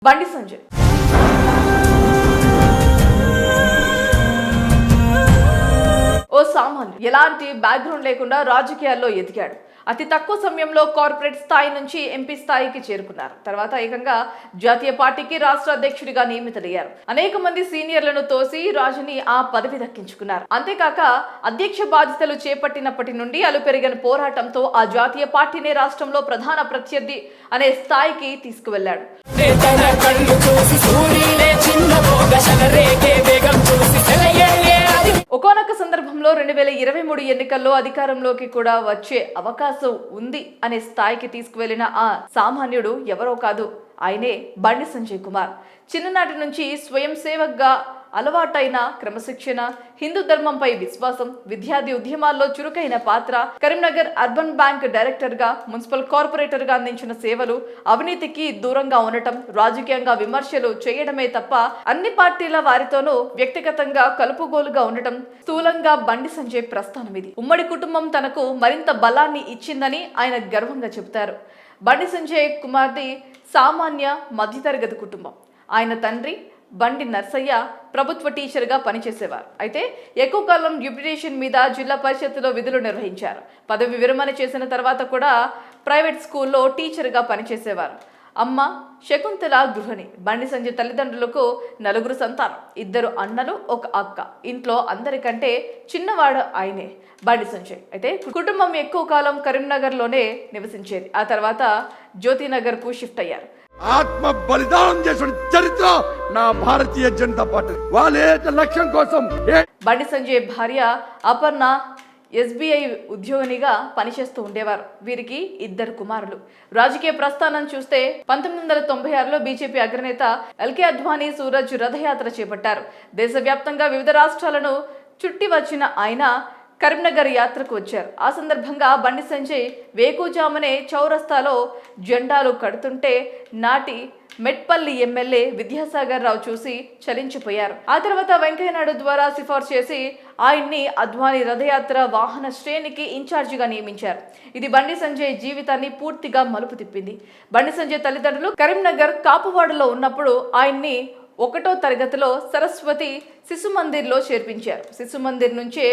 బండి సంజయ్ ఓ సామాన్యుడు ఎలాంటి బ్యాక్గ్రౌండ్ లేకుండా రాజకీయాల్లో ఎదిగాడు. అతి తక్కువ సమయంలో కార్పొరేట్ స్థాయి నుంచి ఎంపీ స్థాయికి చేరుకున్నారు. తర్వాత ఏకంగా జాతీయ పార్టీకి రాష్ట్ర అధ్యక్షుడిగా నియమితులయ్యారు. అనేక మంది సీనియర్లను తోసి రాజుని ఆ పదవి దక్కించుకున్నారు. అంతేకాక అధ్యక్ష బాధ్యతలు చేపట్టినప్పటి నుండి అలుపెరిగిన పోరాటంతో ఆ జాతీయ పార్టీని రాష్ట్రంలో ప్రధాన ప్రత్యర్థి అనే స్థాయికి తీసుకువెళ్లాడు. ఒకానొక సందర్భంలో 2023 ఎన్నికల్లో అధికారంలోకి కూడా వచ్చే అవకాశం ఉంది అనే స్థాయికి తీసుకువెళ్లిన ఆ సామాన్యుడు ఎవరో కాదు, ఆయనే బండి సంజయ్ కుమార్. చిన్ననాటి నుంచి స్వయం సేవక్గా అలవాటైన క్రమశిక్షణ, హిందూ ధర్మంపై విశ్వాసం, విద్యార్థి ఉద్యమాల్లో చురుకైన పాత్ర, కరీంనగర్ అర్బన్ బ్యాంక్ డైరెక్టర్ గా, మున్సిపల్ కార్పొరేటర్ గా అందించిన సేవలు, అవినీతికి దూరంగా ఉండటం, రాజకీయంగా విమర్శలు చేయడమే తప్ప అన్ని పార్టీల వారితోనూ వ్యక్తిగతంగా కలుపుగోలుగా ఉండటం స్థూలంగా బండి సంజయ్ ప్రస్థానం ఇది. ఉమ్మడి కుటుంబం తనకు మరింత బలాన్ని ఇచ్చిందని ఆయన గర్వంగా చెబుతారు. బండి సంజయ్ కుమార్ది సామాన్య మధ్యతరగతి కుటుంబం. ఆయన తండ్రి బండి నర్సయ్య ప్రభుత్వ టీచర్గా పనిచేసేవారు. అయితే ఎక్కువ కాలం డ్యూప్యుటేషన్ మీద జిల్లా పరిషత్తులో విధులు నిర్వహించారు. పదవి విరమణ చేసిన తర్వాత కూడా ప్రైవేట్ స్కూల్లో టీచర్గా పనిచేసేవారు. అమ్మ శకుంతల గృహిణి. బండి సంజయ్ తల్లిదండ్రులకు 4 సంతానం, 2 అన్నలు, 1 అక్క. ఇంట్లో అందరికంటే చిన్నవాడు ఆయనే బండి సంజయ్. అయితే కుటుంబం ఎక్కువ కాలం కరీంనగర్లోనే నివసించేది. ఆ తర్వాత జ్యోతినగర్కు షిఫ్ట్ అయ్యారు. ఆత్మ బలిదానం చేసిన చరిత్ర నా భారతీయ జనతా పార్టీ. వాళ్ళే లక్ష్యం కోసం. బండి సంజయ్ భార్య అపర్ణ SBI ఉద్యోగినిగా పనిచేస్తూ ఉండేవారు. వీరికి 2 కుమారులు. రాజకీయ ప్రస్థానం చూస్తే 1996లో బీజేపీ అగ్రనేత ఎల్కే అద్వానీ సూరజ్ రథయాత్ర చేపట్టారు. దేశవ్యాప్తంగా వివిధ రాష్ట్రాలను చుట్టి వచ్చిన ఆయన కరీంనగర్ యాత్రకు వచ్చారు. ఆ సందర్భంగా బండి సంజయ్ వేకుజామునే చౌరస్తాలో జెండాలు కడుతుంటే నాటి మెట్పల్లి ఎమ్మెల్యే విద్యాసాగర్ రావు చూసి చలించిపోయారు. ఆ తర్వాత వెంకయ్యనాయుడు ద్వారా సిఫార్సు చేసి ఆయన్ని అద్వానీ రథయాత్ర వాహన శ్రేణికి ఇన్ఛార్జిగా నియమించారు. ఇది బండి సంజయ్ జీవితాన్ని పూర్తిగా మలుపు తిప్పింది. బండి సంజయ్ తల్లిదండ్రులు కరీంనగర్ కాపువాడలో ఉన్నప్పుడు ఆయన్ని 1వ తరగతిలో సరస్వతి శిశు మందిర్లో చేర్పించారు. శిశు మందిర్ నుంచే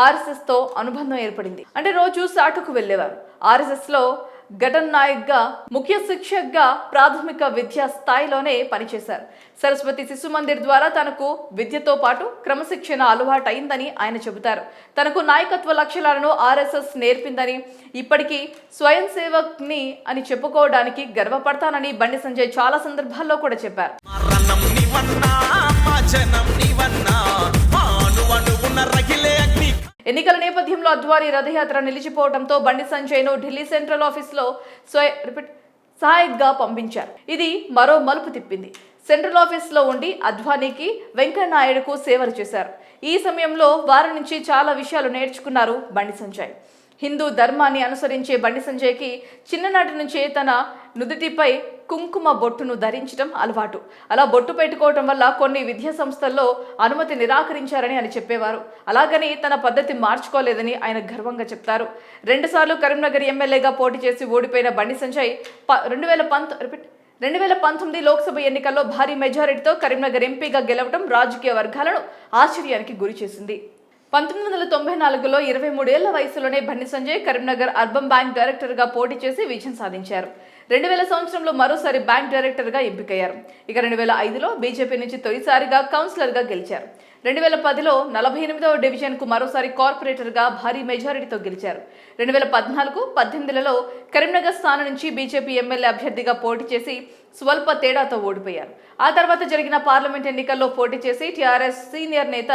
RSS తో అనుబంధం ఏర్పడింది. అంటే రోజు సాటుకు వెళ్లేవారు. RSS లో ఘటన్ నాయక్ గా, ముఖ్య శిక్షక్గా ప్రాథమిక విద్యా స్థాయిలోనే పనిచేశారు. సరస్వతి శిశు మందిర్ ద్వారా తనకు విద్యతో పాటు క్రమశిక్షణ అలవాటైందని ఆయన చెబుతారు. తనకు నాయకత్వ లక్షణాలను RSS నేర్పిందని, ఇప్పటికీ స్వయం సేవక్ని అని చెప్పుకోవడానికి గర్వపడతానని బండి సంజయ్ చాలా సందర్భాల్లో కూడా చెప్పారు. ఎన్నికల నేపథ్యంలో అద్వానీ రథయాత్ర నిలిచిపోవడంతో బండి సంజయ్ను ఢిల్లీ సెంట్రల్ ఆఫీస్లో సహాయక్గా పంపించారు. ఇది మరో మలుపు తిప్పింది. సెంట్రల్ ఆఫీస్లో ఉండి అద్వానీకి, వెంకయ్యనాయుడుకు సేవలు చేశారు. ఈ సమయంలో వారి నుంచి చాలా విషయాలు నేర్చుకున్నారు బండి సంజయ్. హిందూ ధర్మాన్ని అనుసరించే బండి సంజయ్కి చిన్ననాటి నుంచే తన నుదుటిపై కుంకుమ బొట్టును ధరించడం అలవాటు. అలా బొట్టు పెట్టుకోవటం వల్ల కొన్ని విద్యా సంస్థల్లో అనుమతి నిరాకరించారని ఆయన చెప్పేవారు. అలాగని తన పద్ధతి మార్చుకోలేదని ఆయన గర్వంగా చెప్తారు. 2 సార్లు కరీంనగర్ ఎమ్మెల్యేగా పోటీ చేసి ఓడిపోయిన బండి సంజయ్ 2019 లోక్సభ ఎన్నికల్లో భారీ మెజారిటీతో కరీంనగర్ ఎంపీగా గెలవడం రాజకీయ వర్గాలను ఆశ్చర్యానికి గురి చేసింది. 1994లో 23 ఏళ్ల వయసులోనే బండి సంజయ్ కరీంనగర్ అర్బన్ బ్యాంక్ డైరెక్టర్గా పోటీ చేసి విజయం సాధించారు. 2000 సంవత్సరంలో మరోసారి బ్యాంక్ డైరెక్టర్గా ఎంపికయ్యారు. ఇక 2005లో బీజేపీ నుంచి తొలిసారిగా కౌన్సిలర్గా గెలిచారు. 2010లో 48వ డివిజన్కు మరోసారి కార్పొరేటర్గా భారీ మెజారిటీతో గెలిచారు. 2014-18లలో కరీంనగర్ స్థానం నుంచి బీజేపీ ఎమ్మెల్యే అభ్యర్థిగా పోటీ చేసి స్వల్ప తేడాతో ఓడిపోయారు. ఆ తర్వాత జరిగిన పార్లమెంట్ ఎన్నికల్లో పోటీ చేసి టీఆర్ఎస్ సీనియర్ నేత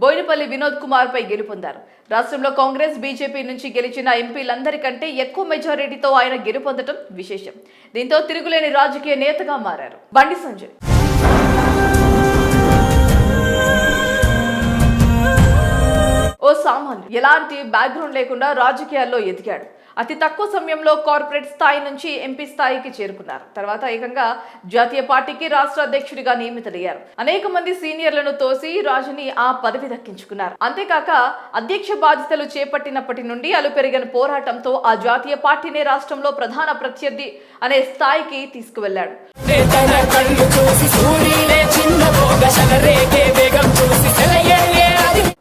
బోయినపల్లి వినోద్ కుమార్ పై గెలుపొందారు. రాష్ట్రంలో కాంగ్రెస్, బీజేపీ నుంచి గెలిచిన ఎంపీలందరికంటే ఎక్కువ మెజారిటీతో ఆయన గెలుపొందడం విశేషం. దీంతో తిరుగులేని రాజకీయ నేతగా మారారు బండి సంజయ్. ఓ ఓ సామాన్యుడు ఎలాంటి బ్యాక్గ్రౌండ్ లేకుండా రాజకీయాల్లో ఎదిగాడు. అతి తక్కువ సమయంలో కార్పొరేట్ స్థాయి నుంచి ఎంపీ స్థాయికి చేరుకున్నారు. తర్వాత ఏకంగా జాతీయ పార్టీకి రాష్ట్ర అధ్యక్షుడిగా నియమితులయ్యారు. అనేక మంది సీనియర్లను తోసి రాజుని ఆ పదవి దక్కించుకున్నారు. అంతేకాక అధ్యక్ష బాధ్యతలు చేపట్టినప్పటి నుండి అలుపెరిగిన పోరాటంతో ఆ జాతీయ పార్టీనే రాష్ట్రంలో ప్రధాన ప్రత్యర్థి అనే స్థాయికి తీసుకువెళ్లాడు.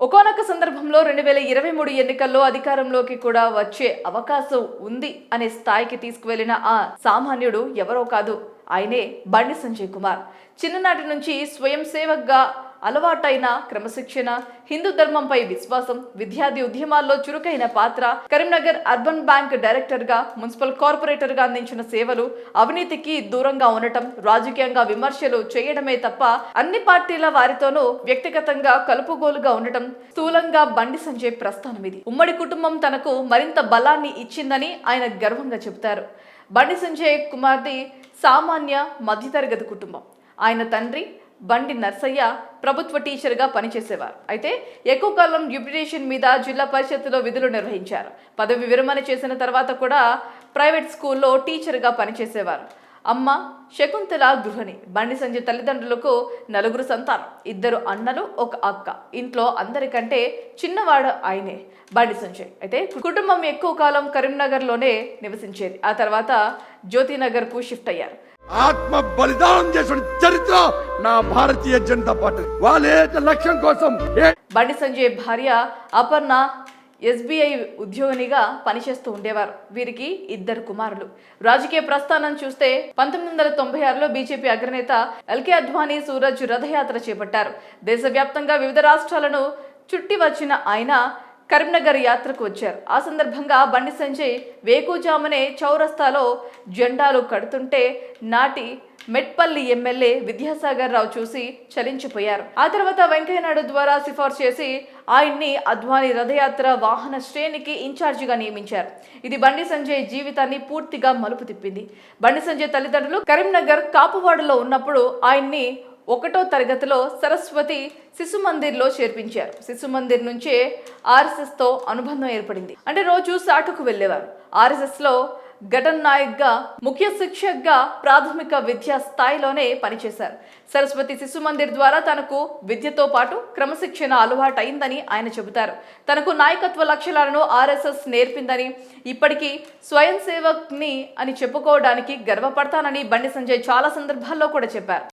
ఒకానొక సందర్భంలో 2023 ఎన్నికల్లో అధికారంలోకి కూడా వచ్చే అవకాశం ఉంది అనే స్థాయికి తీసుకువెళ్లిన ఆ సామాన్యుడు ఎవరో కాదు, ఆయనే బండి సంజయ్ కుమార్. చిన్ననాటి నుంచి స్వయం సేవక్గా అలవాటైన క్రమశిక్షణ, హిందూ ధర్మంపై విశ్వాసం, విద్యార్థి ఉద్యమాల్లో చురుకైన పాత్ర, కరీంనగర్ అర్బన్ బ్యాంక్ డైరెక్టర్ గా, మున్సిపల్ కార్పొరేటర్ గా అందించిన సేవలు, అవినీతికి దూరంగా ఉండటం, రాజకీయంగా విమర్శలు చేయడమే తప్ప అన్ని పార్టీల వారితోనూ వ్యక్తిగతంగా కలుపుగోలుగా ఉండటం స్థూలంగా బండి సంజయ్ ప్రస్థానం ఇది. ఉమ్మడి కుటుంబం తనకు మరింత బలాన్ని ఇచ్చిందని ఆయన గర్వంగా చెబుతారు. బండి సంజయ్ కుమార్ది సామాన్య మధ్యతరగతి కుటుంబం. ఆయన తండ్రి బండి నర్సయ్య ప్రభుత్వ టీచర్గా పనిచేసేవారు. అయితే ఎక్కువ కాలం డ్యూప్యుటేషన్ మీద జిల్లా పరిషత్తులో విధులు నిర్వహించారు. పదవి విరమణ చేసిన తర్వాత కూడా ప్రైవేట్ స్కూల్లో టీచర్గా పనిచేసేవారు. అమ్మ శకుంతల గృహిణి. బండి సంజయ్ తల్లిదండ్రులకు 4 సంతానం, 2 అన్నలు, 1 అక్క. ఇంట్లో అందరికంటే చిన్నవాడు ఆయనే, బండి సంజయ్. అయితే కుటుంబం ఎక్కువ కాలం కరీంనగర్లోనే నివసించేది. ఆ తర్వాత జ్యోతినగర్కు షిఫ్ట్ అయ్యారు. ఆత్మ బలిదానం చేసిన చరిత్ర నా భారతీయ జనతా పార్టీ. వాళ్ళే లక్ష్యం కోసం. బండి సంజయ్ భార్య అపర్ణ SBI ఉద్యోగినిగా పనిచేస్తూ ఉండేవారు. వీరికి 2 కుమారులు. రాజకీయ ప్రస్థానం చూస్తే 1996లో బీజేపీ అగ్రనేత LK అద్వానీ సూరజ్ రథయాత్ర చేపట్టారు. దేశవ్యాప్తంగా వివిధ రాష్ట్రాలను చుట్టి వచ్చిన ఆయన కరీంనగర్ యాత్రకు వచ్చారు. ఆ సందర్భంగా బండి సంజయ్ వేకుజామునే చౌరస్తాలో జెండాలు కడుతుంటే నాటి మెట్పల్లి ఎమ్మెల్యే విద్యాసాగర్ రావు చూసి చలించిపోయారు. ఆ తర్వాత వెంకయ్యనాయుడు ద్వారా సిఫార్సు చేసి ఆయన్ని అద్వానీ రథయాత్ర వాహన శ్రేణికి ఇన్ఛార్జిగా నియమించారు. ఇది బండి సంజయ్ జీవితాన్ని పూర్తిగా మలుపు తిప్పింది. బండి సంజయ్ తల్లిదండ్రులు కరీంనగర్ కాపువాడలో ఉన్నప్పుడు ఆయన్ని 1వ తరగతిలో సరస్వతి శిశు మందిర్లో చేర్పించారు. శిశు మందిర్ నుంచే RSSతో అనుబంధం ఏర్పడింది. అంటే రోజు శాఖకు వెళ్ళేవారు. RSSలో ఘటన్ నాయక్గా, ముఖ్య శిక్షక్గా ప్రాథమిక విద్యా స్థాయిలోనే పనిచేశారు. సరస్వతి శిశు మందిర్ ద్వారా తనకు విద్యతో పాటు క్రమశిక్షణ అలవాటైందని ఆయన చెబుతారు. తనకు నాయకత్వ లక్షణాలను RSS నేర్పిందని, ఇప్పటికీ స్వయం సేవక్ని అని చెప్పుకోవడానికి గర్వపడతానని బండి సంజయ్ చాలా సందర్భాల్లో కూడా చెప్పారు.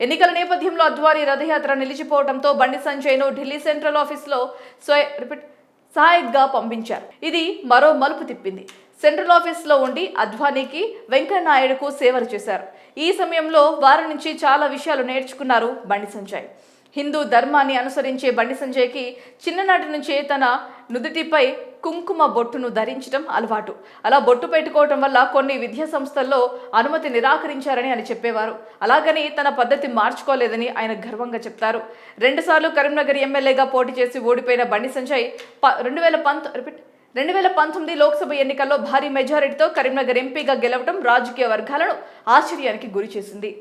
ఎన్నికల నేపథ్యంలో అద్వానీ రథయాత్ర నిలిచిపోవడంతో బండి సంజయ్ను ఢిల్లీ సెంట్రల్ ఆఫీస్లో సహాయక్గా పంపించారు. ఇది మరో మలుపు తిప్పింది. సెంట్రల్ ఆఫీస్లో ఉండి అద్వానీకి, వెంకయ్యనాయుడుకు సేవలు చేశారు. ఈ సమయంలో వారి నుంచి చాలా విషయాలు నేర్చుకున్నారు బండి సంజయ్. హిందూ ధర్మాన్ని అనుసరించే బండి సంజయ్కి చిన్ననాటి నుంచే తన నుదుటిపై కుంకుమ బొట్టును ధరించడం అలవాటు. అలా బొట్టు పెట్టుకోవటం వల్ల కొన్ని విద్యా సంస్థల్లో అనుమతి నిరాకరించారని ఆయన చెప్పేవారు. అలాగని తన పద్ధతి మార్చుకోలేదని ఆయన గర్వంగా చెప్తారు. 2 సార్లు కరీంనగర్ ఎమ్మెల్యేగా పోటీ చేసి ఓడిపోయిన బండి సంజయ్ 2019 లోక్సభ ఎన్నికల్లో భారీ మెజారిటీతో కరీంనగర్ ఎంపీగా గెలవడం రాజకీయ వర్గాలను ఆశ్చర్యానికి గురి చేసింది.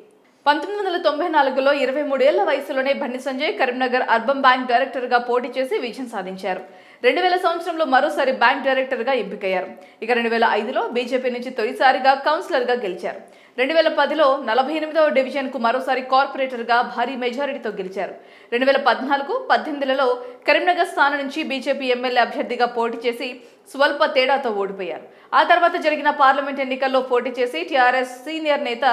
1994లో 23 ఏళ్ల వయసులోనే బండి సంజయ్ కరీంనగర్ అర్బన్ బ్యాంక్ డైరెక్టర్గా పోటీ చేసి విజయం సాధించారు. 2000 సంవత్సరంలో మరోసారి బ్యాంక్ డైరెక్టర్గా ఎంపికయ్యారు. ఇక 2005లో బీజేపీ నుంచి తొలిసారిగా కౌన్సిలర్గా గెలిచారు. 2010లో 48వ డివిజన్కు మరోసారి కార్పొరేటర్గా భారీ మెజారిటీతో గెలిచారు. 2014-18లలో కరీంనగర్ స్థానం నుంచి బీజేపీ ఎమ్మెల్యే అభ్యర్థిగా పోటీ చేసి స్వల్ప తేడాతో ఓడిపోయారు. ఆ తర్వాత జరిగిన పార్లమెంట్ ఎన్నికల్లో పోటీ చేసి టీఆర్ఎస్ సీనియర్ నేత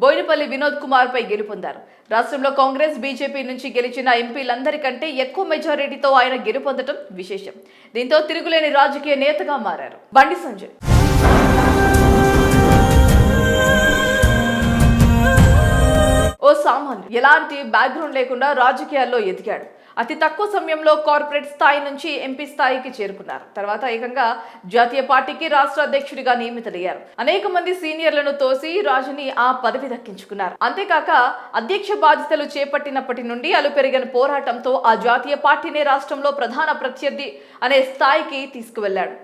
బోయినపల్లి వినోద్ కుమార్ పై గెలుపొందారు. రాష్ట్రంలో కాంగ్రెస్, బీజేపీ నుంచి గెలిచిన ఎంపీలందరికంటే ఎక్కువ మెజారిటీతో ఆయన గెలుపొందడం విశేషం. దీంతో తిరుగులేని రాజకీయ నేతగా మారారు బండి సంజయ్. ఓ సామాన్యుడు ఎలాంటి బ్యాక్గ్రౌండ్ లేకుండా రాజకీయాల్లో ఎదిగాడు. అతి తక్కువ సమయంలో కార్పొరేట్ స్థాయి నుంచి ఎంపీ స్థాయికి చేరుకున్నారు. తర్వాత ఏకంగా జాతీయ పార్టీకి రాష్ట్ర అధ్యక్షుడిగా నియమితులయ్యారు. అనేక మంది సీనియర్లను తోసి రాజుని ఆ పదవి దక్కించుకున్నారు. అంతేకాక అధ్యక్ష బాధ్యతలు చేపట్టినప్పటి నుండి అలుపెరిగిన పోరాటంతో ఆ జాతీయ పార్టీనే రాష్ట్రంలో ప్రధాన ప్రత్యర్థి అనే స్థాయికి తీసుకువెళ్లాడు.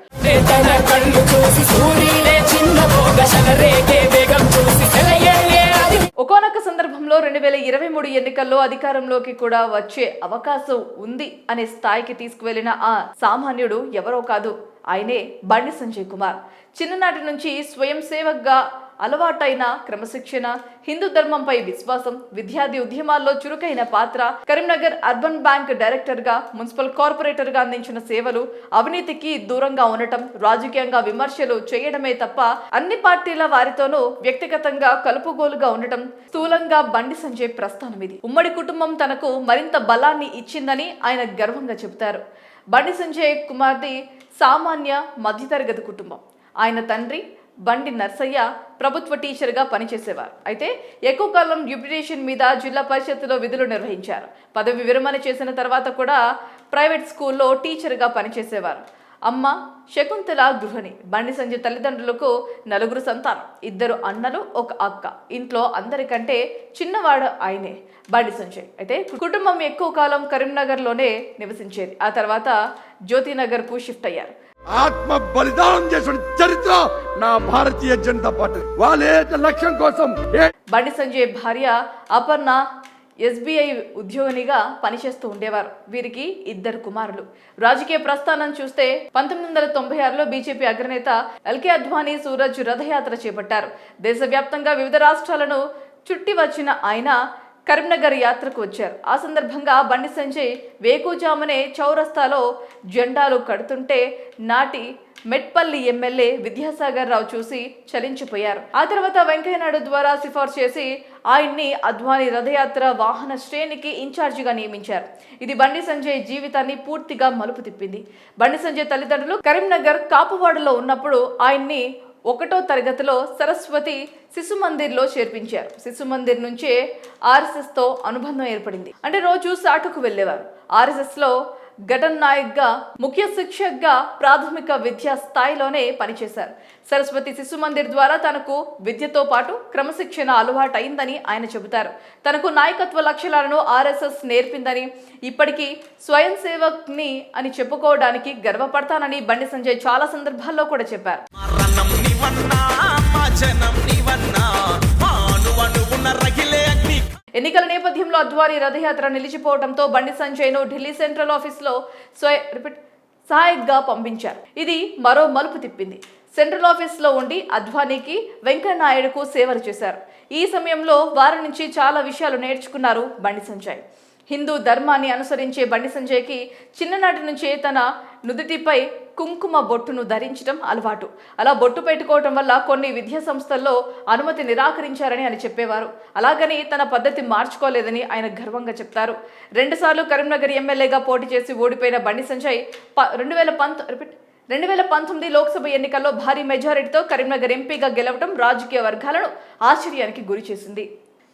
ఒకానొక సందర్భంలో 2023 ఎన్నికల్లో అధికారంలోకి కూడా వచ్చే అవకాశం ఉంది అనే స్థాయికి తీసుకువెళ్లిన ఆ సామాన్యుడు ఎవరో కాదు, ఆయనే బండి సంజయ్ కుమార్. చిన్ననాటి నుంచి స్వయం సేవక్గా అలవాటైన క్రమశిక్షణ, హిందూ ధర్మంపై విశ్వాసం, విద్యార్థి ఉద్యమాల్లో చురుకైన పాత్ర, కరీంనగర్ అర్బన్ బ్యాంక్ డైరెక్టర్ గా, మున్సిపల్ కార్పొరేటర్ గా అందించిన సేవలు, అవినీతికి దూరంగా ఉండటం, రాజకీయంగా విమర్శలు చేయడమే తప్ప అన్ని పార్టీల వారితోనూ వ్యక్తిగతంగా కలుపుగోలుగా ఉండటం స్థూలంగా బండి సంజయ్ ప్రస్థానం ఇది. ఉమ్మడి కుటుంబం తనకు మరింత బలాన్ని ఇచ్చిందని ఆయన గర్వంగా చెబుతారు. బండి సంజయ్ కుమార్ది సామాన్య మధ్యతరగతి కుటుంబం. ఆయన తండ్రి బండి నర్సయ్య ప్రభుత్వ టీచర్గా పనిచేసేవారు. అయితే ఎక్కువ కాలం డ్యూప్యుటేషన్ మీద జిల్లా పరిషత్తులో విధులు నిర్వహించారు. పదవి విరమణ చేసిన తర్వాత కూడా ప్రైవేట్ స్కూల్లో టీచర్గా పనిచేసేవారు. అమ్మ శకుంతల గృహిణి. బండి సంజయ్ తల్లిదండ్రులకు 4 సంతానం, 2 అన్నలు, 1 అక్క. ఇంట్లో అందరికంటే చిన్నవాడు ఆయనే, బండి సంజయ్. అయితే కుటుంబం ఎక్కువ కాలం కరీంనగర్లోనే నివసించేది. ఆ తర్వాత జ్యోతినగర్కు షిఫ్ట్ అయ్యారు. ఆత్మ బలిదానం చేసిన చరిత్ర నా భారతీయ జనతా పార్టీ. వాళ్ళే లక్ష్యం కోసం బండి సంజయ్ భార్య అపర్ణ SBI ఉద్యోగినిగా పనిచేస్తూ ఉండేవారు. వీరికి 2 కుమారులు. రాజకీయ ప్రస్థానం చూస్తే 1996లో బీజేపీ అగ్రనేత ఎల్కే అద్వానీ సూరజ్ రథయాత్ర చేపట్టారు. దేశవ్యాప్తంగా వివిధ రాష్ట్రాలను చుట్టి వచ్చిన ఆయన కరీంనగర్ యాత్రకు వచ్చారు. ఆ సందర్భంగా బండి సంజయ్ వేకుజామునే చౌరస్తాలో జెండాలు కడుతుంటే నాటి మెట్పల్లి ఎమ్మెల్యే విద్యాసాగర్ రావు చూసి చలించిపోయారు. ఆ తర్వాత వెంకయ్యనాయుడు ద్వారా సిఫార్సు చేసి ఆయన్ని అద్వానీ రథయాత్ర వాహన శ్రేణికి ఇన్ఛార్జిగా నియమించారు. ఇది బండి సంజయ్ జీవితాన్ని పూర్తిగా మలుపు తిప్పింది. బండి సంజయ్ తల్లిదండ్రులు కరీంనగర్ కాపువాడలో ఉన్నప్పుడు ఆయన్ని 1వ తరగతిలో సరస్వతి శిశు మందిర్లో చేర్పించారు. శిశు మందిర్ నుంచే RSSతో అనుబంధం ఏర్పడింది. అంటే రోజు సాటుకు వెళ్ళేవారు. RSSలో ఘటన్ నాయక్గా, ముఖ్య శిక్షక్గా ప్రాథమిక విద్యా స్థాయిలోనే పనిచేశారు. సరస్వతి శిశు మందిర్ ద్వారా తనకు విద్యతో పాటు క్రమశిక్షణ అలవాటైందని ఆయన చెబుతారు. తనకు నాయకత్వ లక్షణాలను RSS నేర్పిందని, ఇప్పటికీ స్వయం సేవక్ని అని చెప్పుకోవడానికి గర్వపడతానని బండి సంజయ్ చాలా సందర్భాల్లో కూడా చెప్పారు. ఎన్నికల నేపథ్యంలో అద్వానీ రథయాత్ర నిలిచిపోవడంతో బండి సంజయ్ను ఢిల్లీ సెంట్రల్ ఆఫీస్లో సహాయక్గా పంపించారు. ఇది మరో మలుపు తిప్పింది. సెంట్రల్ ఆఫీస్లో ఉండి అద్వానీకి, వెంకయ్యనాయుడుకు సేవలు చేశారు. ఈ సమయంలో వారి నుంచి చాలా విషయాలు నేర్చుకున్నారు బండి సంజయ్. హిందూ ధర్మాన్ని అనుసరించే బండి సంజయ్కి చిన్ననాటి నుంచే తన నుదుటిపై కుంకుమ బొట్టును ధరించడం అలవాటు. అలా బొట్టు పెట్టుకోవటం వల్ల కొన్ని విద్యా సంస్థల్లో అనుమతి నిరాకరించారని ఆయన చెప్పేవారు. అలాగని తన పద్ధతి మార్చుకోలేదని ఆయన గర్వంగా చెప్తారు. 2 సార్లు కరీంనగర్ ఎమ్మెల్యేగా పోటీ చేసి ఓడిపోయిన బండి సంజయ్ 2019 లోక్సభ ఎన్నికల్లో భారీ మెజారిటీతో కరీంనగర్ ఎంపీగా గెలవడం రాజకీయ వర్గాలను ఆశ్చర్యానికి గురి చేసింది.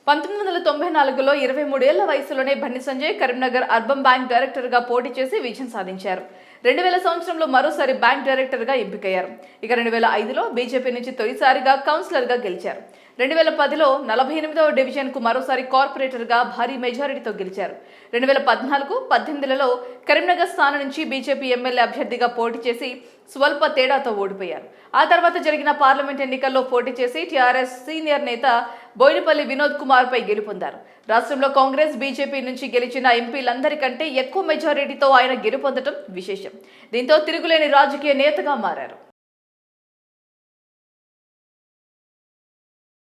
1994లో 23 ఏళ్ల వయసులోనే బండి సంజయ్ కరీంనగర్ అర్బన్ బ్యాంక్ డైరెక్టర్గా పోటీ చేసి విజయం సాధించారు. 2000 సంవత్సరంలో మరోసారి బ్యాంక్ డైరెక్టర్గా ఎంపికయ్యారు. ఇక 2005లో బీజేపీ నుంచి తొలిసారిగా కౌన్సిలర్గా గెలిచారు. 2010లో 48వ డివిజన్కు మరోసారి కార్పొరేటర్గా భారీ మెజారిటీతో గెలిచారు. 2014-18లలో కరీంనగర్ స్థానం నుంచి బీజేపీ ఎమ్మెల్యే అభ్యర్థిగా పోటీ చేసి స్వల్ప తేడాతో ఓడిపోయారు. ఆ తర్వాత జరిగిన పార్లమెంట్ ఎన్నికల్లో పోటీ చేసి టీఆర్ఎస్ సీనియర్ నేత బోయినపల్లి వినోద్ కుమార్ పై గెలుపొందారు. రాష్ట్రంలో కాంగ్రెస్, బీజేపీ నుంచి గెలిచిన ఎంపీలందరికంటే ఎక్కువ మెజారిటీతో ఆయన గెలుపొందడం విశేషం. దీంతో తిరుగులేని రాజకీయ నేతగా మారారు.